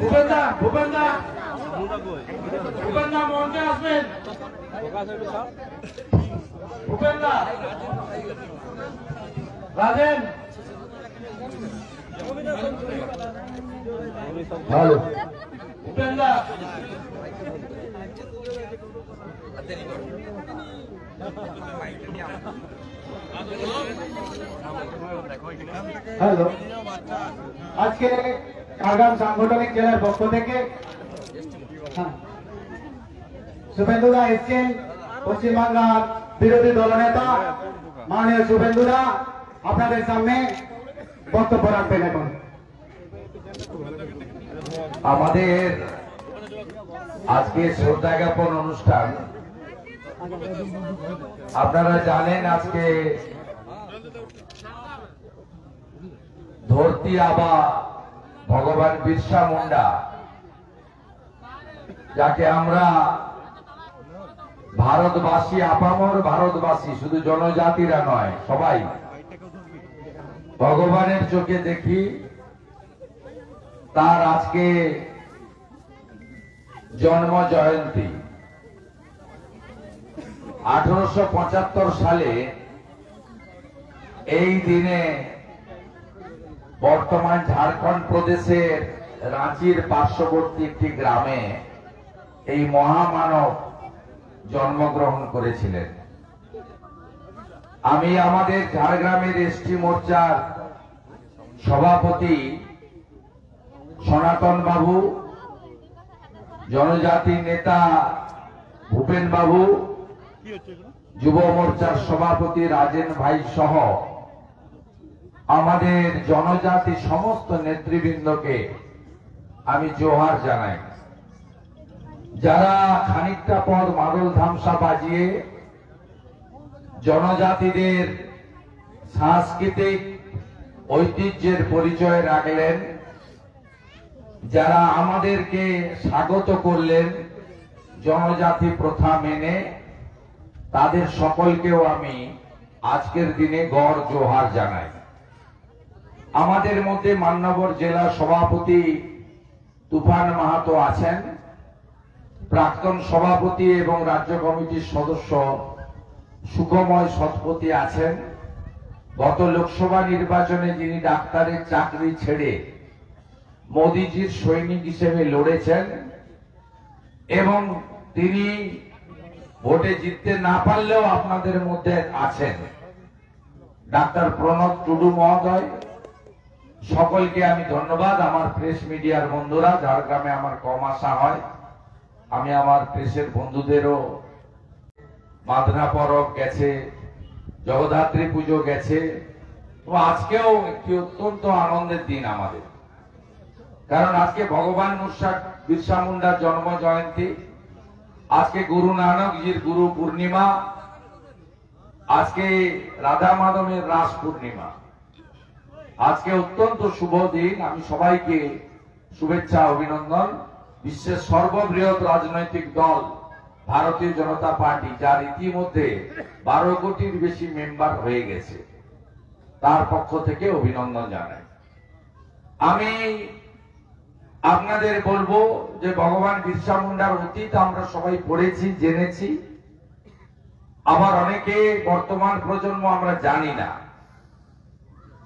ভূপেন্দা ভূপেন্দা ভূপেন্দা মঞ্চে আসবেন। ভূপেন্দা রাজেন ভালো ভূপেন্দা হ্যালো, আজকে ঝাড়গ্রাম সাংগঠনিক জেলার পক্ষ থেকে শুভেন্দুদা এসছেন, পশ্চিমবাংলার বিরোধী দলনেতা মাননীয় শুভেন্দুদা আপনাদের সামনে বক্তব্য রাখবেন। এখন আমাদের আজকে শ্রদ্ধা জ্ঞাপন অনুষ্ঠান, আপনারা জানেন আজকে ধরতি আবা ভগবান বিরসা মুন্ডা, যাকে আমরা ভারতবাসী, আপামর ভারতবাসী, শুধু জনজাতিরা নয় সবাই ভগবানের চোখে দেখি, তার আজকে জন্ম জয়ন্তী। 1875 সালে এই দিনে বর্তমান ঝাড়খণ্ড প্রদেশের রাঁচির পার্শ্ববর্তী একটি গ্রামে এই মহামানব জন্মগ্রহণ করেছিলেন। আমি আমাদের ঝাড়গ্রামের এসটি মোর্চার সভাপতি সনাতন বাবু, জনজাতি নেতা ভূপেন বাবু, যুব মোর্চার সভাপতি রাজেন ভাই সহ আমাদের জনজাতি সমস্ত নেতৃবৃন্দকে আমি জোহার জানাই। যারা খানিকটা পর মাদল ধামসা বাজিয়ে জনজাতিদের সাংস্কৃতিক ঐতিহ্যের পরিচয় রাখলেন, যারা আমাদেরকে স্বাগত করলেন জনজাতি প্রথা মেনে, তাদের সকলকেও আমি আজকের দিনে গড় জোহার জানাই। আমাদের মধ্যে মান্যবর জেলা সভাপতি তুফান মাহাতো আছেন, প্রাক্তন সভাপতি এবং রাজ্য কমিটির সদস্য সুখময় শতপথী আছেন। গত লোকসভা নির্বাচনে যিনি ডাক্তারের চাকরি ছেড়ে মোদিজির সৈনিক হিসেবে লড়েছেন এবং তিনি ভোটে জিততে না পারলেও আপনাদের মধ্যে আছেন, ডাক্তার প্রণব টুডু মহোদয়। সকলকে আমি ধন্যবাদ। আমার প্রেস মিডিয়ার বন্ধুরা, ঝাড়গ্রামে আমার কম আসা হয়, আমি আমার প্রেসের বন্ধুদেরও, মাদনা পরব গেছে, জগদ্ধাত্রী পুজো গেছে, তো আজকেও একটি অত্যন্ত আনন্দের দিন আমাদের, কারণ আজকে ভগবান বিরসা মুন্ডার জন্ম জয়ন্তী, আজকে গুরু নানকজির গুরু পূর্ণিমা, আজকে রাধা মাধবের রাস পূর্ণিমা, আজকে অত্যন্ত শুভ দিন। আমি সবাইকে শুভেচ্ছা, অভিনন্দন। বিশ্বের সর্ববৃহৎ রাজনৈতিক দল ভারতীয় জনতা পার্টি, যার ইতিমধ্যে 12 কোটির বেশি মেম্বার হয়ে গেছে, তার পক্ষ থেকে অভিনন্দন জানাই। আমি আপনাদের বলবো যে ভগবান বিরসা মুন্ডার অতীত আমরা সবাই পড়েছি, জেনেছি, আবার অনেকে বর্তমান প্রজন্ম আমরা জানি না।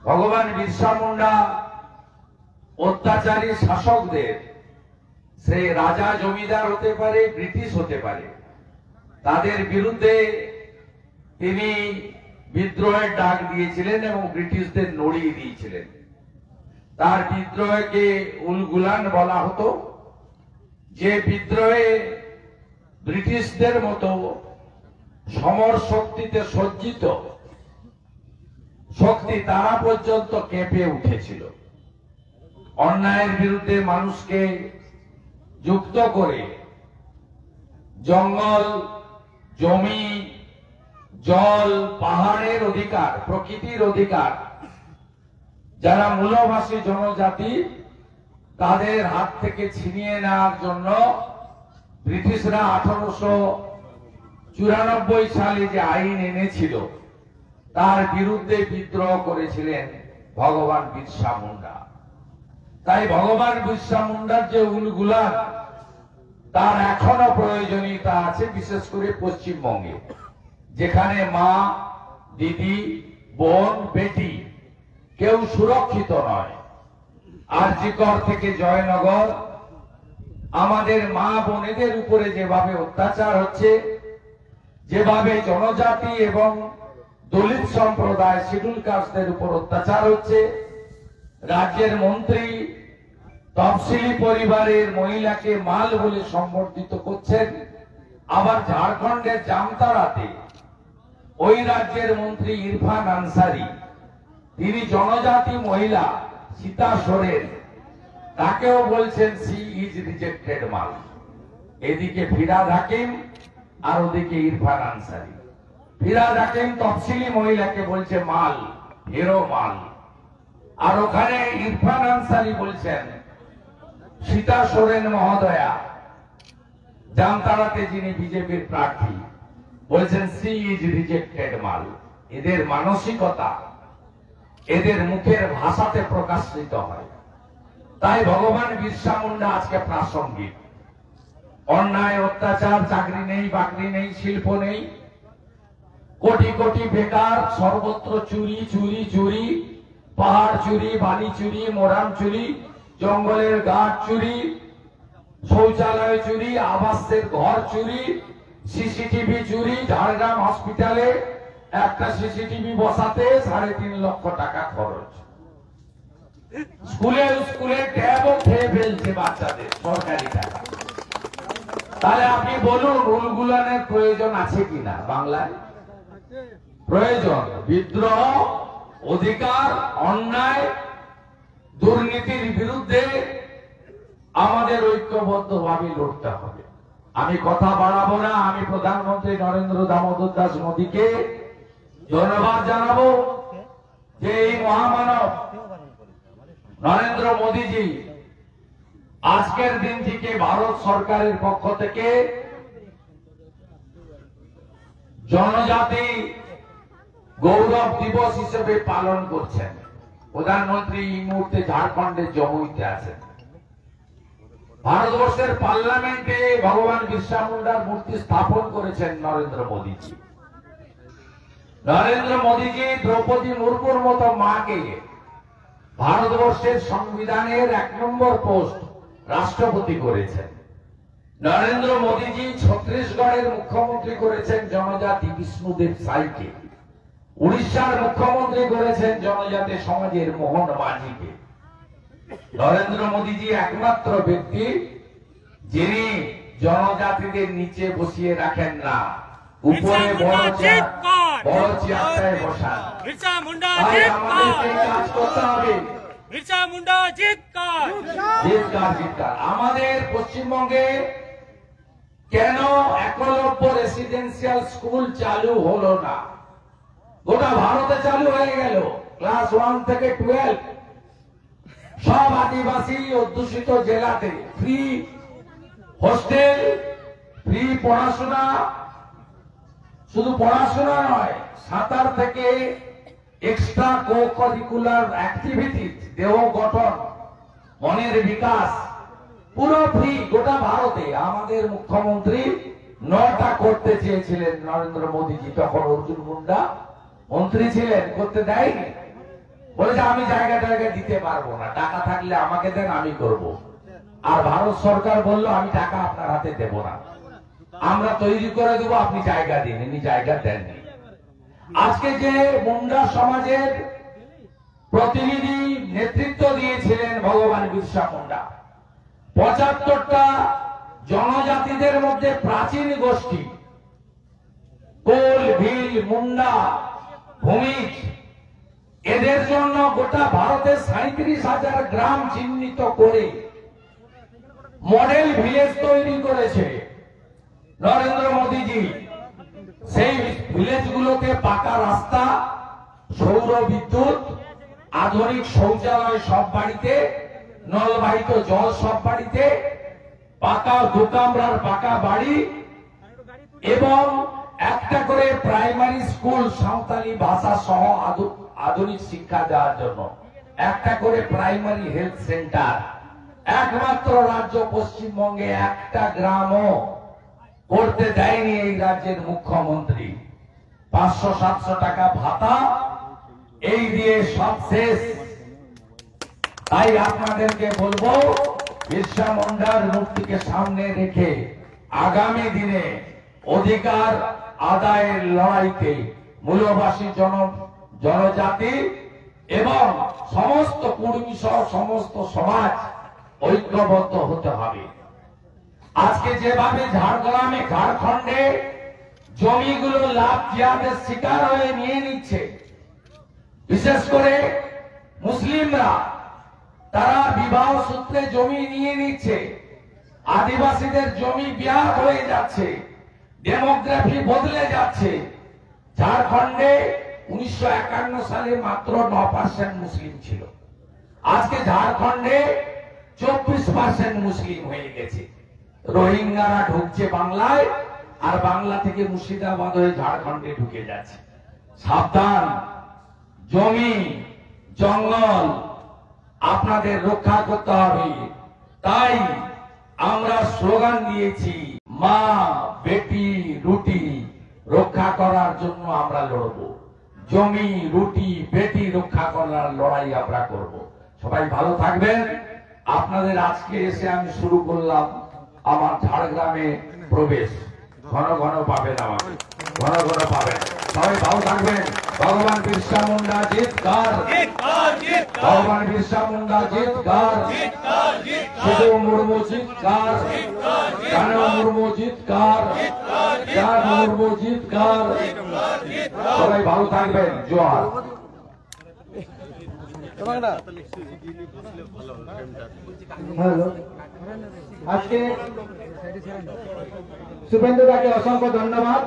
ভগবান বিরসা মুন্ডা অত্যাচারী শাসকদের, সে রাজা জমিদার হতে পারে, ব্রিটিশ হতে পারে, তাদের বিরুদ্ধে তিনি বিদ্রোহের ডাক দিয়েছিলেন এবং ব্রিটিশদের নড়িয়ে দিয়েছিলেন। তার বিদ্রোহকে উলগুলান বলা হতো, যে বিদ্রোহে ব্রিটিশদের মতো সমর শক্তিতে সজ্জিত শক্তি তারা পর্যন্ত কেঁপে উঠেছিল। অন্যায়ের বিরুদ্ধে মানুষকে যুক্ত করে জঙ্গল, জমি, জল, পাহাড়ের অধিকার, প্রকৃতির অধিকার যারা মূলভাষী জনজাতি, তাদের হাত থেকে ছিনিয়ে নেওয়ার জন্য ব্রিটিশরা 1894 সালে যে আইন এনেছিল তার বিরুদ্ধে বিদ্রোহ করেছিলেন ভগবান বিরসা মুন্ডা। তাই ভগবান বিরসা মুন্ডার যে উলগুলান তার এখনো প্রয়োজনীয়তা আছে, বিশেষ করে পশ্চিমবঙ্গে, যেখানে মা, দিদি, বোন, বেটি কেউ সুরক্ষিত নয়। আরজিকর থেকে জয়নগর আমাদের মা বোনেদের উপরে যেভাবে অত্যাচার হচ্ছে, যেভাবে জনজাতি এবং দলিত সম্প্রদায়, শিডিউল কাস্টদের উপর অত্যাচার হচ্ছে, রাজ্যের মন্ত্রী তফসিলি পরিবারের মহিলাকে মাল বলে সম্বোধিত করছেন। আবার ঝাড়খণ্ডের জামতারাতে ওই রাজ্যের মন্ত্রী ইরফান আনসারি, তিনি জনজাতি মহিলা সীতা সোরেন, তাকেও বলছেন সি ইজ রিজেক্টেড মাল। এদিকে ফিরাদ হাকিম আর ওদিকে ইরফান আনসারি। ফিরাদ হাকিম তফসিলি মহিলাকে বলছে মাল, হিরো মাল, আর ওখানে ইরফান আনসারি বলছেন সীতা সোরেন মহোদয়া, জামতারাতে যিনি বিজেপির প্রার্থী, বলছেন সি ইজ রিজেক্টেড মাল। এদের মানসিকতা এদের মুখের ভাষাতে প্রকাশিত হয়। তাই ভগবান বিরসা মুন্ডা আজকে প্রাসঙ্গিক। অন্যায়, অত্যাচার, চাকরি নেই, বাকরি নেই, শিল্প নেই, কোটি কোটি বেকার, সর্বত্র চুরি চুরি চুরি, পাহাড় চুরি, বালি চুরি, মোরাম চুরি, জঙ্গলের গাছ চুরি, শৌচালয় চুরি, আবাসের ঘর চুরি, সিসিটিভি চুরি। ঝাড়গ্রাম হসপিটালে একটা সিসিটিভি বসাতে 3.5 লক্ষ টাকা খরচ। স্কুলে ট্যাবও খেয়ে ফেলছে বাচ্চাদের সরকারি টাকা। তাহলে আপনি বলুন রুলগুলানের প্রয়োজন আছে কিনা বাংলায়? প্রয়োজন। বিদ্রোহ, অধিকার, অন্যায়, দুর্নীতির বিরুদ্ধে আমাদের ঐক্যবদ্ধভাবে লড়তে হবে। আমি কথা বাড়াবো না। আমি প্রধানমন্ত্রী নরেন্দ্র দামোদর দাস মোদীকে ধন্যবাদ জানাবো যে এই মহামানব নরেন্দ্র মোদীজি আজকের দিনটিকে ভারত সরকারের পক্ষ থেকে জনজাতি গৌরব দিবস হিসেবে পালন করছেন। প্রধানমন্ত্রী এই মুহূর্তে ঝাড়খণ্ডের জমুইতে আছেন। ভারতবর্ষের পার্লামেন্টে ভগবান বিরসা মুন্ডার মূর্তি স্থাপন করেছেন নরেন্দ্র মোদীজি। নরেন্দ্র মোদীজি দ্রৌপদী মুর্মুর মতো মাকে ভারতবর্ষের সংবিধানের 1 নম্বর পোস্ট রাষ্ট্রপতি করেছেন। নরেন্দ্র মোদীজি ছত্তিশগড়ের মুখ্যমন্ত্রী করেছেন জনজাতি বিষ্ণুদেব সাইকে। উড়িষ্যার মুখ্যমন্ত্রী করেছেন জনজাতি সমাজের মোহন মাঝিকে। নরেন্দ্র মোদীজি একমাত্র ব্যক্তি যিনি জনজাতিদের নিচে বসিয়ে রাখেন না, উপরে বড় চেয়ারটায় বসান। তাই আমাদেরকে কাজ করতে হবে। জিতকার। আমাদের পশ্চিমবঙ্গে কেন একলব্য রেসিডেন্সিয়াল স্কুল চালু হলো না? গোটা ভারতে চালু হয়ে গেল। ক্লাস 1 থেকে 12 সব আদিবাসী অধ্যুষিত জেলাতে ফ্রি হোস্টেল, ফ্রি পড়াশোনা। শুধু পড়াশোনা নয়, সাঁতার থেকে এক্সট্রা কো কারিকুলার অ্যাক্টিভিটিস, দেহ গঠন, মনের বিকাশ, পুরো ফ্রি গোটা ভারতে। আমাদের মুখ্যমন্ত্রী 9টা করতে চেয়েছিলেন নরেন্দ্র মোদীজি, তখন অর্জুন মুন্ডা মন্ত্রী ছিলেন, করতে দেয়নি। বলেছে আমি জায়গা দিতে পারবো না, টাকা থাকলে আমাকে দেন, আমি করব। আর ভারত সরকার বলল আমি টাকা আপনার হাতে দেব না, আমরা তৈরি করে দেবো, আপনি জায়গা দিন। ইনি জায়গা দেননি। আজকে যে মুন্ডা সমাজের প্রতিনিধি নেতৃত্ব দিয়েছিলেন ভগবান বিরসা মুন্ডা, 75টা জনজাতিদের মধ্যে প্রাচীন গোষ্ঠী কোল, ভিল, মুন্ডা, ভূমিজ, এদের জন্য গোটা ভারতে 37,000 গ্রাম চিহ্নিত করে মডেল ভিলেজ তৈরি করেছে নরেন্দ্র মোদীজি। সেই ভিলেজগুলোতে পাকা রাস্তা, সৌর বিদ্যুৎ, আধুনিক শৌচালয় সব বাড়িতে, নলবাহিত জল সব বাড়িতে, পাকা 2 কামরার পাকা বাড়ি এবং একটা করে প্রাইমারি স্কুল সাঁওতালি ভাষা সহ আধুনিক শিক্ষা দেওয়ার জন্য একটা করে প্রাইমারি হেলথ সেন্টার একমাত্র রাজ্য পশ্চিমবঙ্গে একটা গ্রামও করতে দেয়নি এই রাজ্যের মুখ্যমন্ত্রী। 500-700 টাকা ভাতা এই দিয়ে সব শেষ। তাই আপনাদেরকে বলবো, বিরসা মুন্ডার মূর্তিকে সামনে রেখে আগামী দিনে অধিকার আদায়ের লড়াইতে মূলবাসী জনজাতি এবং সমস্ত কুর্মী সহ সমস্ত সমাজ ঐক্যবদ্ধ হতে হবে। আজকে যেভাবে ঝাড়গ্রামে, ঝাড়খণ্ডে জমিগুলো লাভ জিহাদের শিকার হয়ে নিয়ে নিচ্ছে, বিশেষ করে মুসলিমরা, তারা বিবাহ সূত্রে জমি নিয়ে নিচ্ছে, আদিবাসীদের জমি বিয়ার হয়ে যাচ্ছে, ডেমোগ্রাফি বদলে যাচ্ছে। ঝাড়খণ্ডে 1951 সালে মাত্র 9% মুসলিম ছিল, আজকে ঝাড়খণ্ডে 24% মুসলিম হয়ে গেছে। রোহিঙ্গারা ঢুকছে বাংলায়, আর বাংলা থেকে মুর্শিদাবাদ হয়ে ঝাড়খণ্ডে ঢুকে যাচ্ছে। সাবধান, জমি জঙ্গল আপনাদের রক্ষা করতে হবে। তাই আমরা স্লোগান দিয়েছি, মা বেটি রুটি রক্ষা করার জন্য আমরা লড়ব। জমি রুটি বেটি রক্ষা করার লড়াই আমরা করব। সবাই ভালো থাকবেন। আপনাদের আজকে এসে আমি শুরু করলাম আমার ঝাড়গ্রামে প্রবেশ। ঘন ঘন পাবেন, আমাকে ঘন ঘন পাবেন। সবাই ভালো থাকবেন। ভগবান বিরসা মুন্ডা জিতকার, ভগবান বিরসা মুন্ডা জিতকার, শুধু মুর্মু জিতকার, জানো মুর্মু জিতকার, জান মুর্মু জিতকার। সবাই ভালো থাকবেন। জোহার। হ্যালো, আজকে শুভেন্দু দাকে অসংখ্য ধন্যবাদ।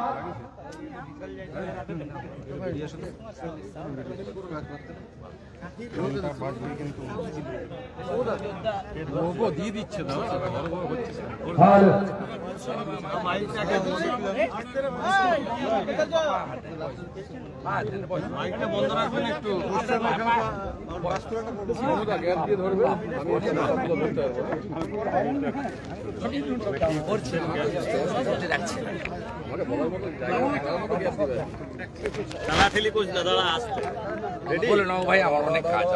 দিয়ে দিচ্ছে না, হ্যালো, মাইকটা বন্ধ রাখবেন একটু। গ্যাস দিয়ে ধরবে, আমি বলতে বলে নাও ভাই, আমার অনেক কাজ,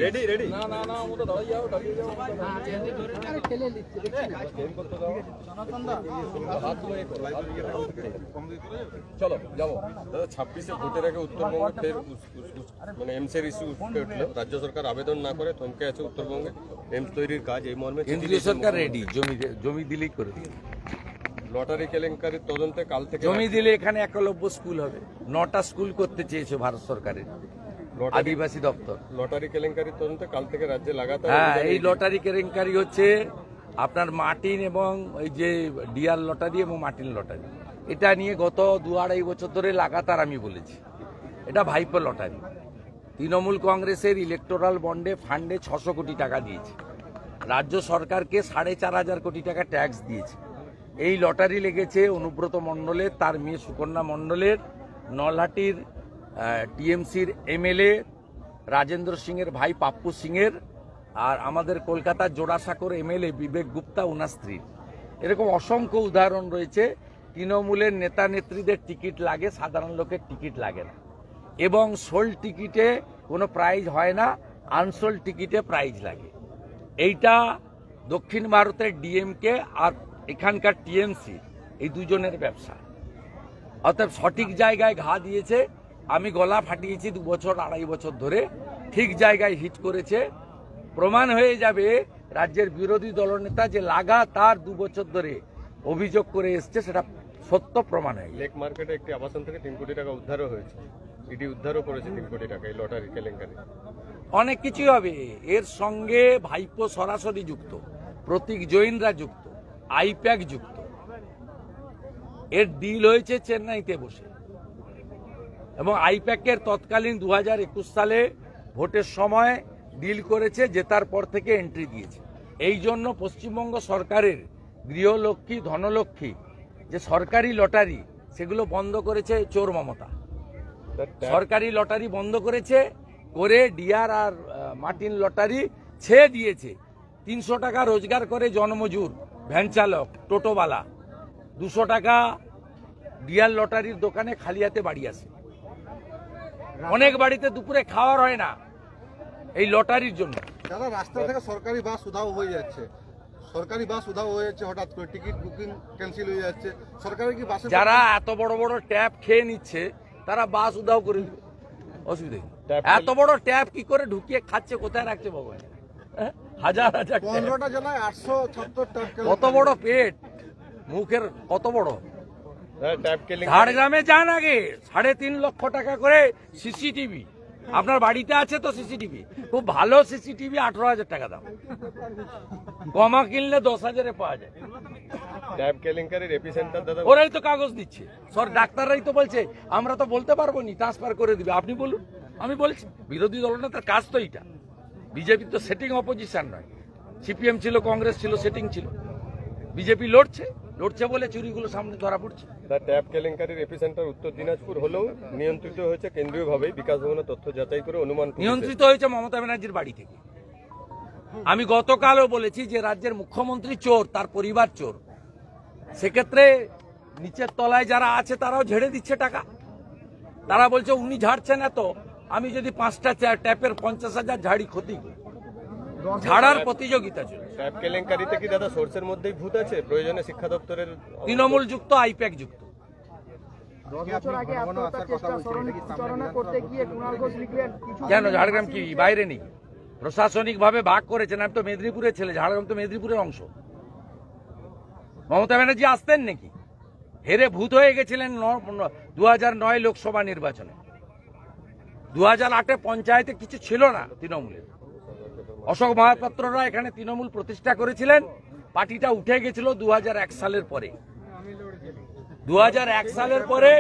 রেডি রেডি। না না না, আমরা দাঁড়িয়ে যাও, দাঁড়িয়ে যাও। চলো যাবো দাদা। 26-এ ভোটের আগে উত্তরবঙ্গে ফের মানে এমসের ইস্যু উঠে উঠলো। রাজ্য সরকার আবেদন না করে থমকে আছে উত্তরবঙ্গে এমস তৈরির কাজ। এই মর্মে কেন্দ্রীয় সরকার রেডি, জমি দিলেই করে দিবে। লটারি কেলেঙ্কারির তদন্তে কাল থেকে জমি দিলে এখানে একলব্য স্কুল হবে। 9টা স্কুল করতে চেয়েছে ভারত সরকারের আদিবাসী দপ্তর। লটারি কেলেঙ্কারির তদন্তে কাল থেকে রাজ্যে লাগাতার হ্যাঁ, এই লটারি কেলেঙ্কারি হচ্ছে আপনার মার্টিন এবং এই যে ডিআর লটারি এবং মার্টিন লটারি, এটা নিয়ে গত 2-2.5 বছর ধরে লাগাতার আমি বলেছি এটা ভাইপো লটারি। তৃণমূল কংগ্রেসের ইলেকটোরাল বন্ডে ফান্ডে 600 কোটি টাকা দিয়েছে, রাজ্য সরকারকে 4,500 কোটি টাকা ট্যাক্স দিয়েছে। এই লটারি লেগেছে অনুব্রত মণ্ডলের, তার মেয়ে সুকন্যা মণ্ডলের, নলহাটির টিএমসির এমএলএ রাজেন্দ্র সিংয়ের ভাই পাপ্পু সিংয়ের, আর আমাদের কলকাতার জোড়াসাঁকোর এমএলএ বিবেক গুপ্তা ওনার স্ত্রীর। এরকম অসংখ্য উদাহরণ রয়েছে। তৃণমূলের নেতা নেত্রীদের টিকিট লাগে, সাধারণ লোকের টিকিট লাগে না, এবং সোল্ড টিকিটে কোনো প্রাইজ হয় না, আনসোল্ড টিকিটে প্রাইজ লাগে। এইটা দক্ষিণ ভারতের ডিএমকে আর এখানকার টিএমসি এই দুজনের ব্যবসা। অর্থাৎ সঠিক জায়গায় ঘা দিয়েছে। আমি গলা ফাটিয়েছি 2 বছর 2.5 বছর ধরে, ঠিক জায়গায় হিট করেছে। প্রমাণ হয়ে যাবে রাজ্যের বিরোধী দলনেতা যে লাগাতার 2 বছর ধরে অভিযোগ করে এসছে, সেটা সত্য প্রমাণ হয়ে গেছে। লেক মার্কেটে একটি আবাসন থেকে 3 কোটি টাকা উদ্ধারও হয়েছে। ইডি উদ্ধারও করেছে 3 কোটি টাকা এই লটারি কেলেঙ্কারি। অনেক কিছুই হবে। এর সঙ্গে ভাইপো সরাসরি যুক্ত, প্রতীক জৈনরা যুক্ত, আইপ্যাক যুক্ত। এর ডিল হয়েছে চেন্নাইতে বসে, এবং আইপ্যাকের তৎকালীন 2021 সালে ভোটের সময় ডিল করেছে, জেতার পর থেকে এন্ট্রি দিয়েছে। এই জন্য পশ্চিমবঙ্গ সরকারের গৃহলক্ষ্মী, ধনলক্ষ্মী যে সরকারি লটারি, সেগুলো বন্ধ করেছে চোর মমতা। সরকারি লটারি বন্ধ করেছে করে ডিআর আর মার্টিন লটারি ছেড়ে দিয়েছে। 300 টাকা রোজগার করে জনমজুর, ভ্যান চালক, টোটোওয়ালা, 200 টাকা ডিআর লটারির দোকানে খালি হাতে বাড়ি আসে। অনেক বাড়িতে দুপুরে খাওয়ার হয় না এই লটারির জন্য। দাদা, রাস্তা থেকে সরকারি বাস উধাও হয়ে যাচ্ছে, সরকারি বাস উধাও হয়ে যাচ্ছে, হঠাৎ করে টিকিট বুকিং ক্যান্সেল হয়ে যাচ্ছে। সরকারি কি বাসে যারা এত বড় বড় ট্যাপ খেয়ে নিচ্ছে তারা বাস উধাও করে দিবে, অসুবিধা কি? এত বড় ট্যাপ কি করে ঢুকিয়ে খাচ্ছে, কোথায় রাখছে ভগবান? হ্যাঁ? হাজার হাজার ট্যাপ। 15টা জেলায় 876 টাকা। কত বড় পেট, মুখের কত বড়। ট্যাপ কেলিং ঝাড়গ্রামে যান আগে, 3.5 লক্ষ টাকা করে সিসিটিভি। আপনার বাড়িতে আছে তো সিসিটিভি, খুব ভালো সিসিটিভি 18,000 টাকা দাম, কমা কিনলে 10,000-এ পাওয়া যায়। ট্যাপ কেলেঙ্কারির এপিসেন্টার দাদা ওরাই তো কাগজ দিচ্ছে, ডাক্তাররাই তো বলছে আমরা তো বলতে পারবো নি, ট্রান্সফার করে দিবে। আপনি বলুন, আমি বলছি বিরোধী দলনেতার কাজ তো এইটা। বিজেপি তো সেটিং অপোজিশন নয়, সিপিএম ছিল, কংগ্রেস ছিল, সেটিং ছিল। বিজেপি লড়ছে বলে চুরিগুলো সামনে ধরা পড়ছে। ট্যাপ কেলেঙ্কারির এপিসেন্টার উত্তর দিনাজপুর হলেও নিয়ন্ত্রিত হয়েছে কেন্দ্রীয়ভাবেই। বিকাশ ভবনের তথ্য যাচাই করে অনুমান পুলিশের। নিয়ন্ত্রিত হয়েছে মমতা ব্যানার্জির বাড়ি থেকে। আমি গতকালও বলেছি যে রাজ্যের মুখ্যমন্ত্রী চোর, তার পরিবার চোর। সেক্ষেত্রে নিচের তলায় যারা আছে তারাও ঝেড়ে দিচ্ছে টাকা। তারা বলছে উনি ঝাড়ছেন এত, আমি যদি 5টা ট্যাপের 50,000 ঝাড়ি, ক্ষতি ঝাড়ার প্রতিযোগিতা চলছে। ট্যাপ কেলেঙ্কারিতে কি দাদা সোর্সের মধ্যেই ভূত আছে? প্রয়োজনে শিক্ষা দপ্তরের তৃণমূল যুক্ত, আইপ্যাক যুক্ত। 10 বছর আগে আত্মহত্যার চেষ্টা চালনা করতে গিয়ে কুণাল ঘোষ লিখলেন কেন ঝাড়গ্রাম কি বাইরে নেই? প্রশাসনিক ভাবে ভাগ করেছেন। আমি তো মেদিনীপুরের ছেলে, ঝাড়গ্রাম তো মেদিনীপুরের অংশ। মমতা ব্যানার্জি আসতেন নাকি? হেরে ভূত হয়ে গেছিলেন 2009 লোকসভা নির্বাচনে। 2008-এ পঞ্চায়েতে কিছু ছিল না তৃণমূলের। অশোক মহাপাত্ররা এখানে তৃণমূল প্রতিষ্ঠা করেছিলেন। পার্টিটা উঠে গেছিল 2001 সালের পরে। 2001 সালের পরে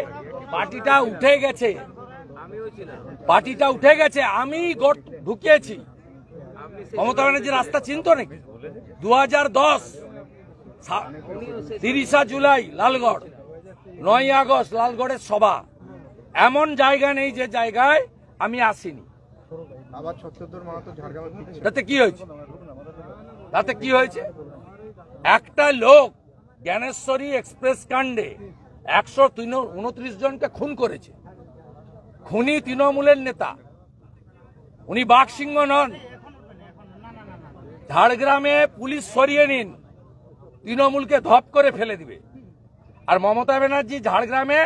পার্টিটা উঠে গেছে, আমি ঢুকিয়েছি। মমতা ব্যানার্জি রাস্তা চিনত নাকি? 2010 30 জুলাই লালগড়, 9 আগস্ট লালগড়ের সভা। এমন জায়গা নেই যে জায়গায় আমি আসিনি। আবার 76 মাহাতো ঝাড়গ্রামে ফিরছে। তাতে কি হয়েছে? একটা লোক জ্ঞানেশ্বরী এক্সপ্রেস কাণ্ডে 129 জনকে খুন করেছে। খুনি তৃণমূলের নেতা, উনি বাঘসিংহ নন। ঝাড়গ্রামে পুলিশ সরিয়ে নিন, তৃণমূলকে ধপ করে ফেলে দিবে। আর মমতা ব্যানার্জি ঝাড়গ্রামে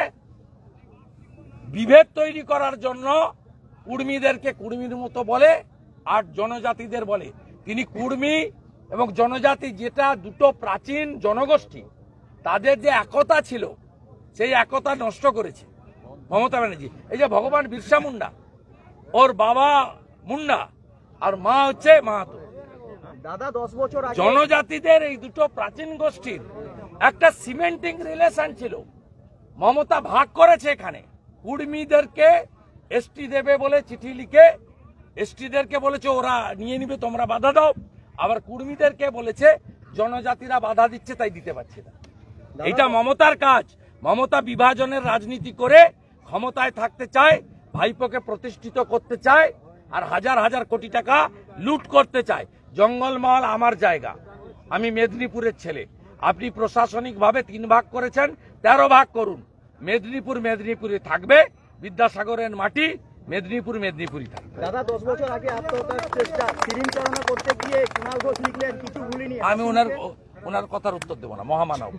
বিভেদ তৈরি করার জন্য কুর্মীদেরকে কুর্মীর মতো বলে আর জনজাতিদের বলে। তিনি কুর্মী এবং জনজাতি, যেটা দুটো প্রাচীন জনগোষ্ঠী, তাদের যে একতা ছিল সেই একতা নষ্ট করেছে মমতা ব্যানার্জি। এই যে ভগবান বিরসা মুন্ডা, ওর বাবা মুন্ডা আর মা হচ্ছে মাহাতো। দাদা 10 বছর আগে জনজাতিদের এই দুটো প্রাচীন গোষ্ঠীর একটা সিমেন্টিং রিলেশন ছিল। মমতা ভাগ করেছে এখানে। কুর্মীদেরকে এসটি দেবে বলে চিঠি লিখে এসটিদেরকে বলেছে ওরা নিয়ে নিবে, তোমরা বাধা দাও। আবার কুর্মীদেরকে বলেছে জনজাতিরা বাধা দিচ্ছে তাই দিতে পারছে না। এটা মমতার কাজ। মমতা বিভাজনের রাজনীতি করে ক্ষমতায় থাকতে চায়, ভাইপোকে প্রতিষ্ঠিত করতে চায়, আর হাজার হাজার কোটি টাকা লুট করতে চায়। জঙ্গলমহল আমার জায়গা, আমি মেদিনীপুরের ছেলে। আপনি প্রশাসনিকভাবে 3 ভাগ করেছেন, 13 ভাগ করুন। মেদিনীপুরে থাকবে, বিদ্যাসাগরের মাটি, মেদিনীপুরই থাকবে। দাদা 10 বছর আগে আত্মহত্যার চেষ্টা চালনা করতে গিয়ে কুণাল ঘোষ লিখলেন কিছু ভুলিনি। আমি ওনার কথার উত্তর দেব না, মহামানব।